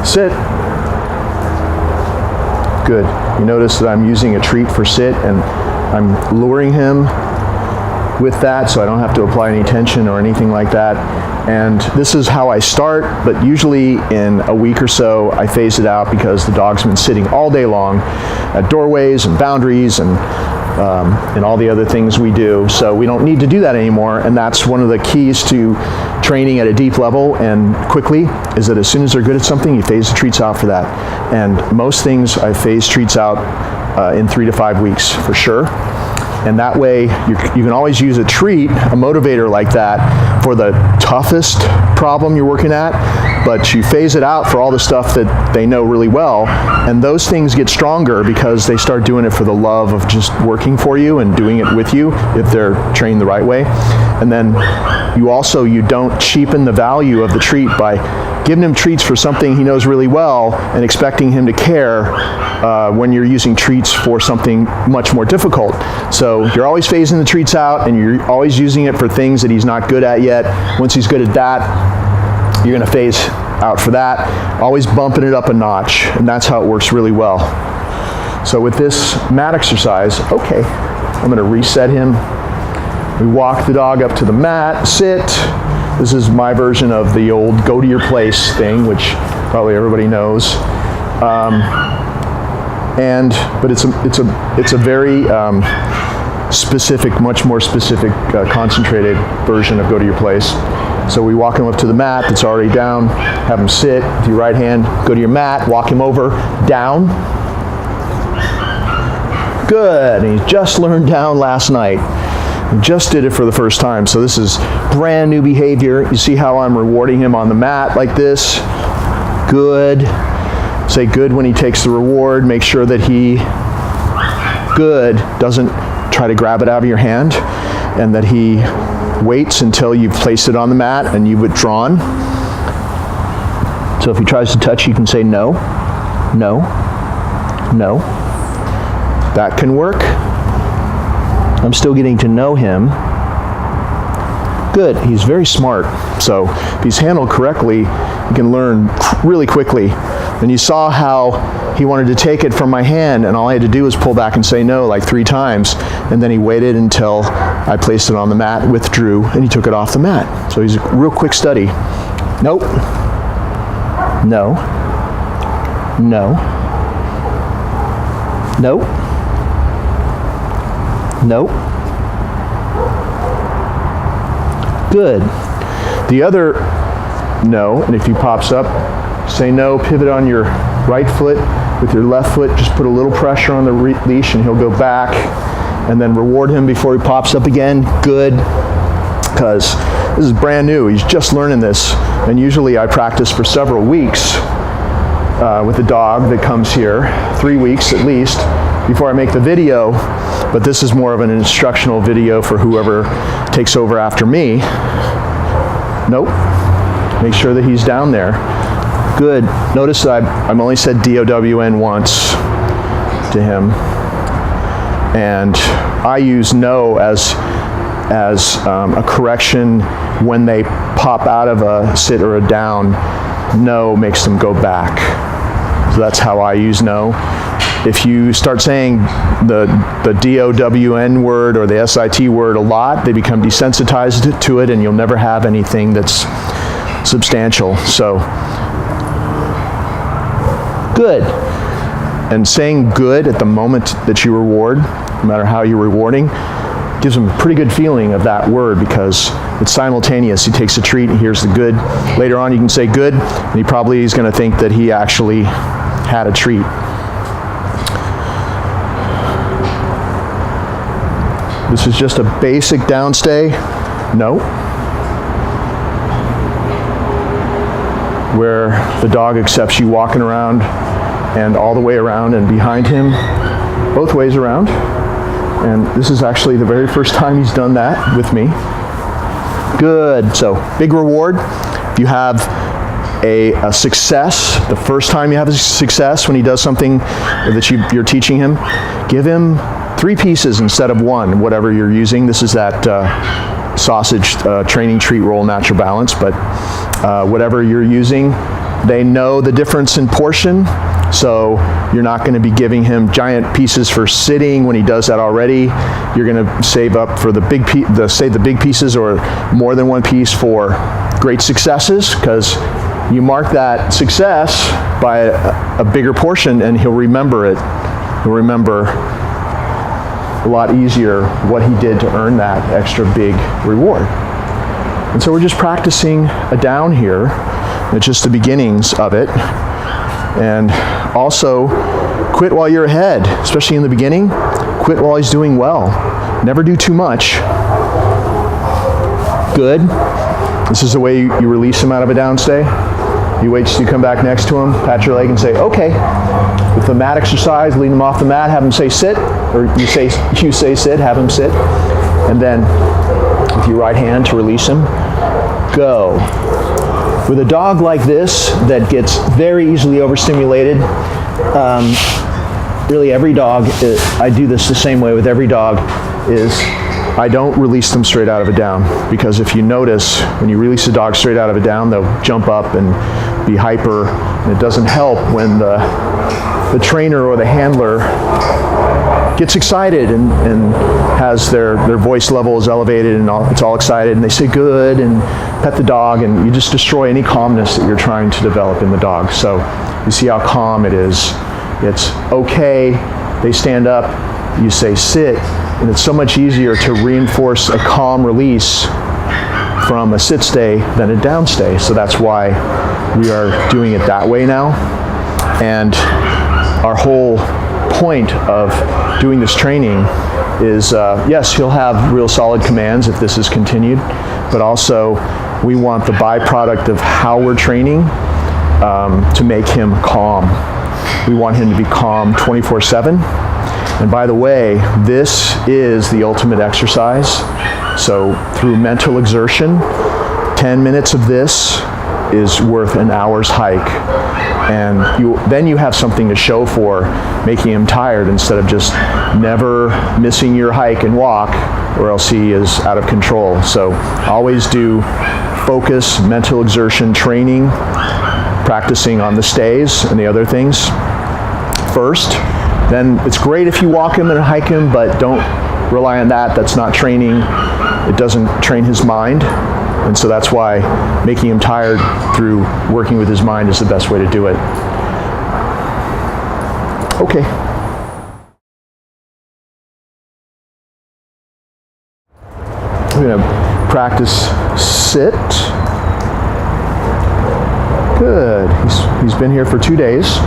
Sit. Good. You notice that I'm using a treat for sit, and I'm luring him with that, so I don't have to apply any tension or anything like that. And this is how I start, but usually in a week or so I phase it out because the dog's been sitting all day long at doorways and boundaries and all the other things we do. So we don't need to do that anymore, and that's one of the keys to training at a deep level and quickly, is that as soon as they're good at something, you phase the treats out for that. And most things I phase treats out in 3 to 5 weeks for sure. And that way you can always use a treat, a motivator like that, for the toughest problem you're working at, but you phase it out for all the stuff that they know really well, and those things get stronger because they start doing it for the love of just working for you and doing it with you if they're trained the right way. And then you don't cheapen the value of the treat by giving him treats for something he knows really well and expecting him to care when you're using treats for something much more difficult. So you're always phasing the treats out, and you're always using it for things that he's not good at yet. Once he's good at that, you're going to phase out for that, always bumping it up a notch, and that's how it works really well. So with this mat exercise, okay, I'm going to reset him. We walk the dog up to the mat, sit. This is my version of the old go to your place thing, which probably everybody knows. But it's a very specific, much more specific, concentrated version of go to your place. So we walk him up to the mat that's already down, have him sit with your right hand, go to your mat, walk him over, down. Good, and he just learned down last night. He just did it for the first time, so this is brand new behavior. You see how I'm rewarding him on the mat like this? Good. Say good when he takes the reward. Make sure that he, good, doesn't try to grab it out of your hand, and that he waits until you've placed it on the mat and you've withdrawn. So if he tries to touch, you can say no, no, no. That can work. I'm still getting to know him. Good, he's very smart. So if he's handled correctly, he can learn really quickly. And you saw how he wanted to take it from my hand, and all I had to do was pull back and say no like 3 times, and then he waited until I placed it on the mat, withdrew, and he took it off the mat. So he's a real quick study. Nope. No. No. Nope. Nope. Good. The other no, and if he pops up, say no, pivot on your right foot with your left foot, just put a little pressure on the leash and he'll go back, and then reward him before he pops up again. Good, because this is brand new. He's just learning this, and usually I practice for several weeks with the dog that comes here, 3 weeks at least, before I make the video. But this is more of an instructional video for whoever takes over after me. Nope. Make sure that he's down there. Good. Notice that I've only said DOWN once to him. And I use no as a correction when they pop out of a sit or a down. No makes them go back. So that's how I use no. If you start saying the DOWN word or the SIT word a lot, they become desensitized to it, and you'll never have anything that's substantial. So, good. And saying good at the moment that you reward, no matter how you're rewarding, gives them a pretty good feeling of that word, because it's simultaneous. He takes a treat and hears the good. Later on you can say good, and he probably is going to think that he actually had a treat. This is just a basic downstay. No. Where the dog accepts you walking around and all the way around and behind him, both ways around. And this is actually the very first time he's done that with me. Good. So big reward. If you have a success, the first time you have a success when he does something that you're teaching him, give him 3 pieces instead of 1, whatever you're using. This is that sausage training treat roll natural balance, but whatever you're using, They know the difference in portion, so you're not going to be giving him giant pieces for sitting when he does that already. You're going to save up for the big pieces or more than one piece for great successes, because you mark that success by a bigger portion and he'll remember it. He'll remember a lot easier what he did to earn that extra big reward. And so we're just practicing a down here. It's just the beginnings of it. And also, quit while you're ahead, especially in the beginning. Quit while he's doing well. Never do too much. Good. This is the way you release him out of a downstay. You wait till you come back next to him, pat your leg and say, okay. With the mat exercise, lean him off the mat, have him say sit, or you say sit, have him sit. And then with your right hand to release him, go. With a dog like this that gets very easily overstimulated, really every dog, I do this the same way with every dog, is I don't release them straight out of a down, because if you notice, when you release a dog straight out of a down, they'll jump up and be hyper, and it doesn't help when the trainer or the handler gets excited and has their voice level is elevated and it's all excited, and they say good and pet the dog, and you just destroy any calmness that you're trying to develop in the dog. So you see how calm it is. It's okay, they stand up, you say sit, and it's so much easier to reinforce a calm release from a sit stay than a down stay. So that's why we are doing it that way now. And our whole point of doing this training is, yes, he'll have real solid commands if this is continued, but also we want the byproduct of how we're training to make him calm. We want him to be calm 24/7. And by the way, this is the ultimate exercise. So through mental exertion, 10 minutes of this is worth an hour's hike. And then you have something to show for making him tired, instead of just never missing your hike and walk, or else he is out of control. So always do focus, mental exertion training, practicing on the stays and the other things first. Then it's great if you walk him and hike him, but don't rely on that. That's not training. It doesn't train his mind. And so that's why making him tired through working with his mind is the best way to do it. Okay. We're going to practice sit. Good. He's been here for 2 days,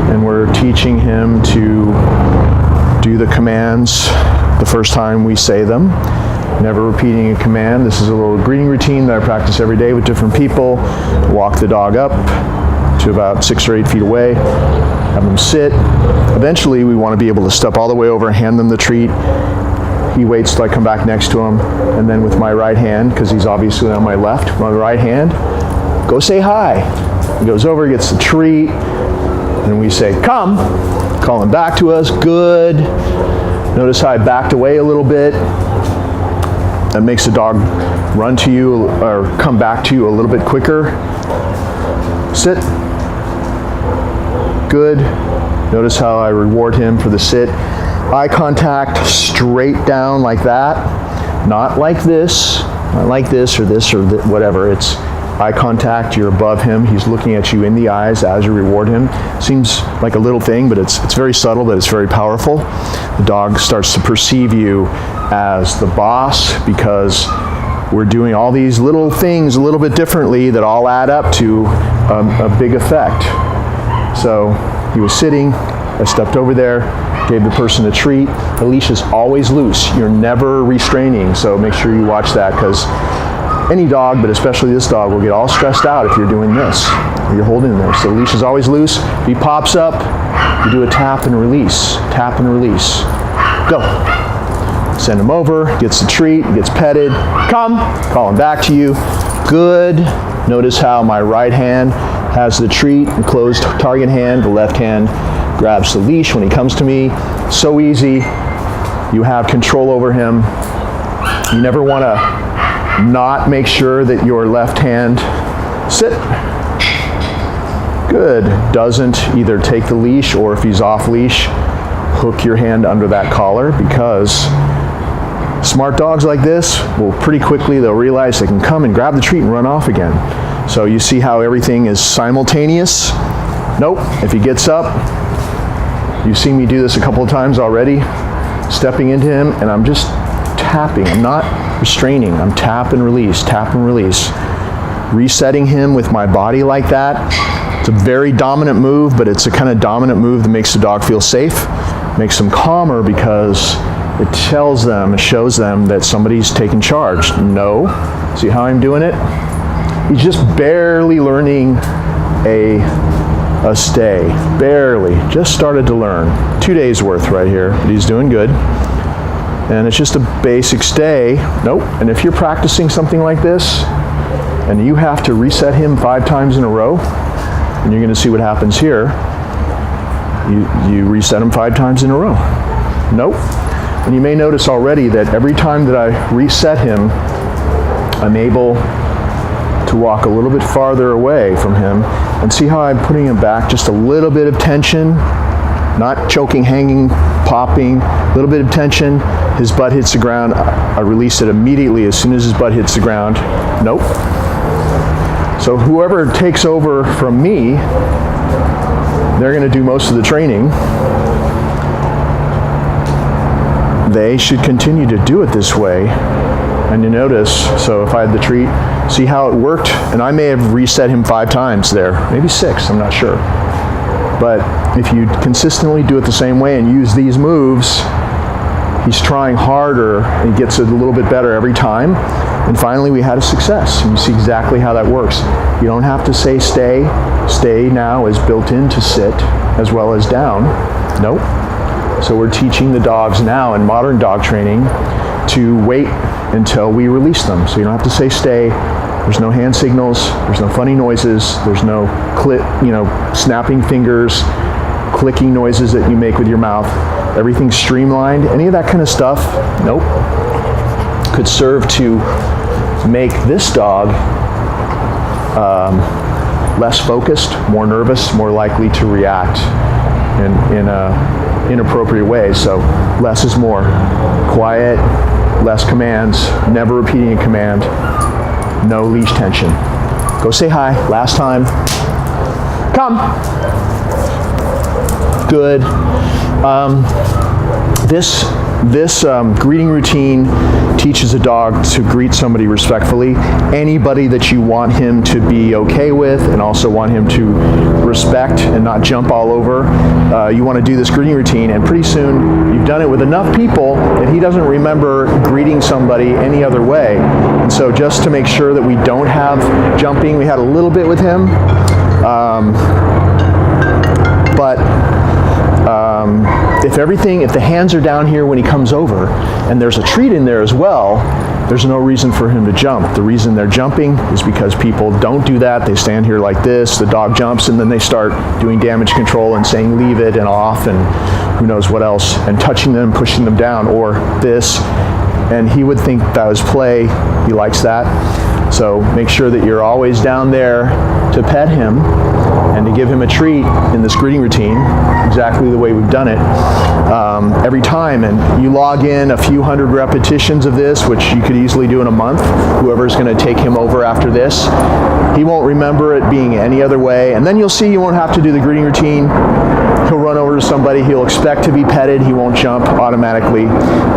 and we're teaching him to do the commands the first time we say them. Never repeating a command. This is a little greeting routine that I practice every day with different people. Walk the dog up to about 6 or 8 feet away, have them sit. Eventually we want to be able to step all the way over and hand them the treat. He waits till I come back next to him, and then with my right hand, because he's obviously on my left, my right hand, go say hi. He goes over, gets the treat, and we say, come. Call him back to us, good. Notice how I backed away a little bit. That makes the dog run to you or come back to you a little bit quicker. Sit. Good. Notice how I reward him for the sit. Eye contact straight down like that. Not like this. Not like this or whatever. It's eye contact. You're above him. He's looking at you in the eyes as you reward him. Seems like a little thing, but it's very subtle, but it's very powerful. The dog starts to perceive you as the boss, because we're doing all these little things a little bit differently that all add up to a big effect. So he was sitting, I stepped over there, gave the person a treat. The leash is always loose. You're never restraining, so make sure you watch that, because any dog, but especially this dog, will get all stressed out if you're doing this. You're holding this. So the leash is always loose. If he pops up, you do a tap and release. Tap and release. Go. Send him over, gets the treat, gets petted. Come. Call him back to you. Good. Notice how my right hand has the treat, the closed target hand. The left hand grabs the leash when he comes to me. So easy. You have control over him. You never want to not make sure that your left hand sit. Good. Doesn't either take the leash, or if he's off leash, hook your hand under that collar, because smart dogs like this will pretty quickly, they'll realize they can come and grab the treat and run off again. So you see how everything is simultaneous? Nope. If he gets up, you've seen me do this a couple of times already, stepping into him, and I'm just tapping. I'm not restraining. I'm tap and release, resetting him with my body like that. It's a very dominant move, but it's a kind of dominant move that makes the dog feel safe, makes them calmer, because it tells them, it shows them that somebody's taking charge. No. See how I'm doing it? He's just barely learning a stay. Barely. Just started to learn. 2 days worth right here, but he's doing good. And it's just a basic stay. Nope. And if you're practicing something like this, and you have to reset him 5 times in a row, and you're going to see what happens here, you reset him 5 times in a row. Nope. And you may notice already that every time that I reset him, I'm able to walk a little bit farther away from him, and see how I'm putting him back, just a little bit of tension, not choking, hanging, popping, a little bit of tension. His butt hits the ground. I release it immediately as soon as his butt hits the ground. Nope. So whoever takes over from me, they're going to do most of the training. They should continue to do it this way. And you notice, so if I had the treat, see how it worked? And I may have reset him 5 times there, maybe 6, I'm not sure. But if you consistently do it the same way and use these moves, he's trying harder and gets it a little bit better every time. And finally we had a success. And you see exactly how that works. You don't have to say stay. Stay now is built into sit as well as down. Nope. So we're teaching the dogs now in modern dog training to wait until we release them. So you don't have to say stay. There's no hand signals. There's no funny noises. There's no snapping fingers, clicking noises that you make with your mouth. Everything's streamlined. Any of that kind of stuff, nope. Could serve to make this dog less focused, more nervous, more likely to react in inappropriate ways. So less is more. Quiet, less commands, never repeating a command, no leash tension. Go say hi, last time. Come. Good. This greeting routine teaches a dog to greet somebody respectfully. Anybody that you want him to be okay with and also want him to respect and not jump all over, you want to do this greeting routine, and pretty soon you've done it with enough people that he doesn't remember greeting somebody any other way. And so just to make sure that we don't have jumping, we had a little bit with him, if the hands are down here when he comes over and there's a treat in there as well, there's no reason for him to jump. The reason they're jumping is because people don't do that. They stand here like this, the dog jumps, and then they start doing damage control and saying leave it and off and who knows what else, and touching them, pushing them down, or this. And he would think that was play. He likes that. So make sure that you're always down there to pet him and to give him a treat in this greeting routine, exactly the way we've done it every time. And you log in a few hundred repetitions of this, which you could easily do in a month. Whoever's going to take him over after this, he won't remember it being any other way. And then you'll see you won't have to do the greeting routine. He'll run over to somebody, he'll expect to be petted, he won't jump automatically,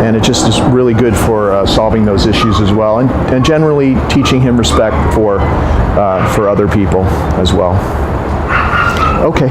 and it just is really good for solving those issues as well, and generally teaching him respect for other people as well. Okay.